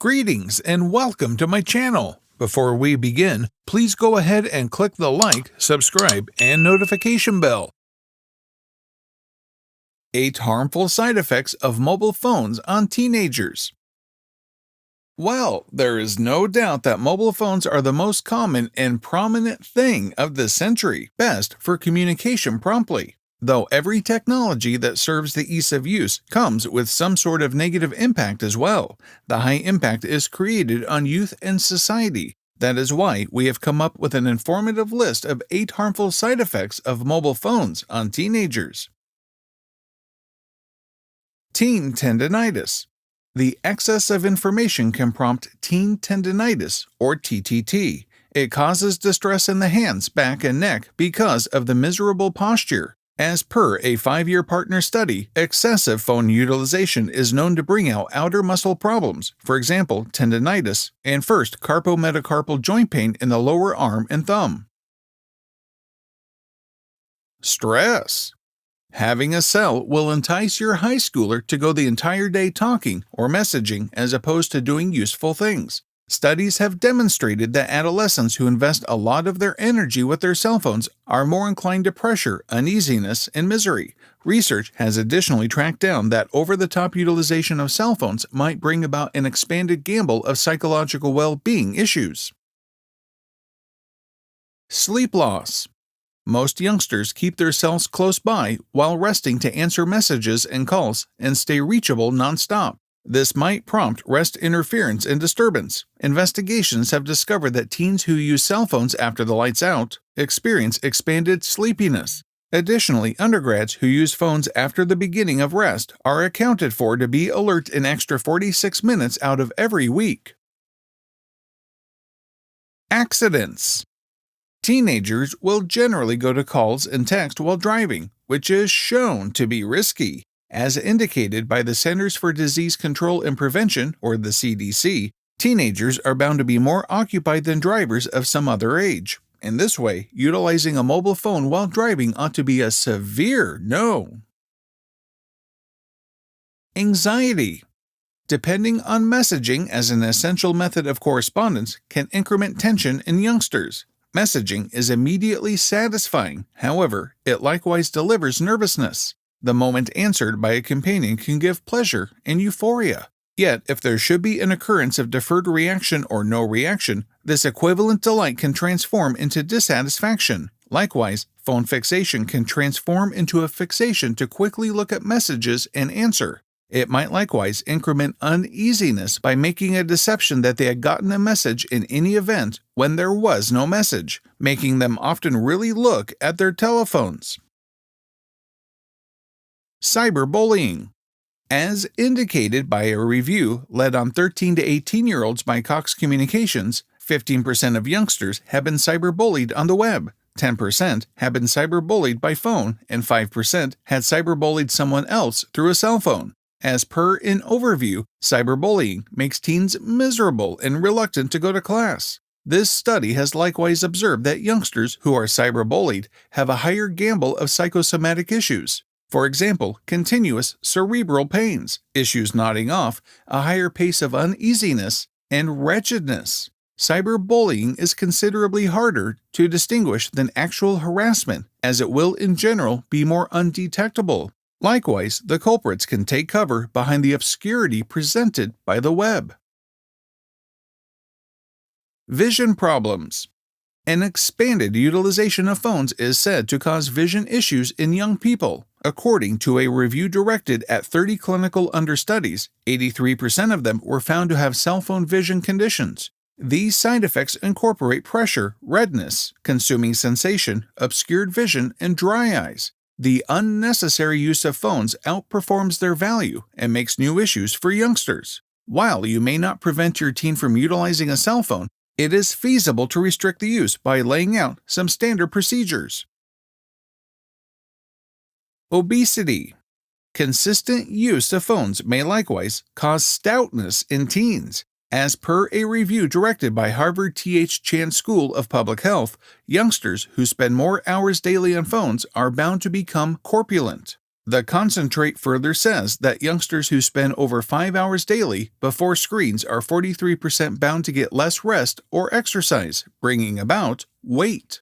Greetings and welcome to my channel. Before we begin, please go ahead and click the like, subscribe, and notification bell. 8 harmful side effects of mobile phones on teenagers. Well, there is no doubt that mobile phones are the most common and prominent thing of this century, best for communication promptly. Though every technology that serves the ease of use comes with some sort of negative impact as well, the high impact is created on youth and society. That is why we have come up with an informative list of 8 harmful side effects of mobile phones on teenagers. Teen tendonitis. The excess of information can prompt teen tendonitis, or TTT. It causes distress in the hands, back, and neck because of the miserable posture. As per a 5-year partner study, excessive phone utilization is known to bring out outer muscle problems, for example, tendonitis, and first carpometacarpal joint pain in the lower arm and thumb. Stress. Having a cell will entice your high schooler to go the entire day talking or messaging as opposed to doing useful things. Studies have demonstrated that adolescents who invest a lot of their energy with their cell phones are more inclined to pressure, uneasiness, and misery. Research has additionally tracked down that over-the-top utilization of cell phones might bring about an expanded gamble of psychological well-being issues. Sleep loss. Most youngsters keep their cells close by while resting to answer messages and calls and stay reachable nonstop. This might prompt rest interference and disturbance. Investigations have discovered that teens who use cell phones after the lights out experience expanded sleepiness. Additionally, undergrads who use phones after the beginning of rest are accounted for to be alert an extra 46 minutes out of every week. Accidents. Teenagers will generally go to calls and text while driving, which is shown to be risky. As indicated by the Centers for Disease Control and Prevention, or the CDC, teenagers are bound to be more occupied than drivers of some other age. In this way, utilizing a mobile phone while driving ought to be a severe no. Anxiety. Depending on messaging as an essential method of correspondence can increment tension in youngsters. Messaging is immediately satisfying, however, it likewise delivers nervousness. The moment answered by a companion can give pleasure and euphoria. Yet, if there should be an occurrence of deferred reaction or no reaction, this equivalent delight can transform into dissatisfaction. Likewise, phone fixation can transform into a fixation to quickly look at messages and answer. It might likewise increment uneasiness by making a deception that they had gotten a message in any event when there was no message, making them often really look at their telephones. Cyberbullying. As indicated by a review led on 13 to 18-year-olds by Cox Communications, 15% of youngsters have been cyberbullied on the web, 10% have been cyberbullied by phone, and 5% had cyberbullied someone else through a cell phone. As per an overview, cyberbullying makes teens miserable and reluctant to go to class. This study has likewise observed that youngsters who are cyberbullied have a higher gamble of psychosomatic issues. For example, continuous cerebral pains, issues nodding off, a higher pace of uneasiness, and wretchedness. Cyberbullying is considerably harder to distinguish than actual harassment, as it will in general be more undetectable. Likewise, the culprits can take cover behind the obscurity presented by the web. Vision problems. An expanded utilization of phones is said to cause vision issues in young people. According to a review directed at 30 clinical understudies, 83% of them were found to have cell phone vision conditions. These side effects incorporate pressure, redness, consuming sensation, obscured vision, and dry eyes. The unnecessary use of phones outperforms their value and makes new issues for youngsters. While you may not prevent your teen from utilizing a cell phone, it is feasible to restrict the use by laying out some standard procedures. Obesity. Consistent use of phones may likewise cause stoutness in teens. As per a review directed by Harvard T.H. Chan School of Public Health, youngsters who spend more hours daily on phones are bound to become corpulent. The concentrate further says that youngsters who spend over 5 hours daily before screens are 43% bound to get less rest or exercise, bringing about weight.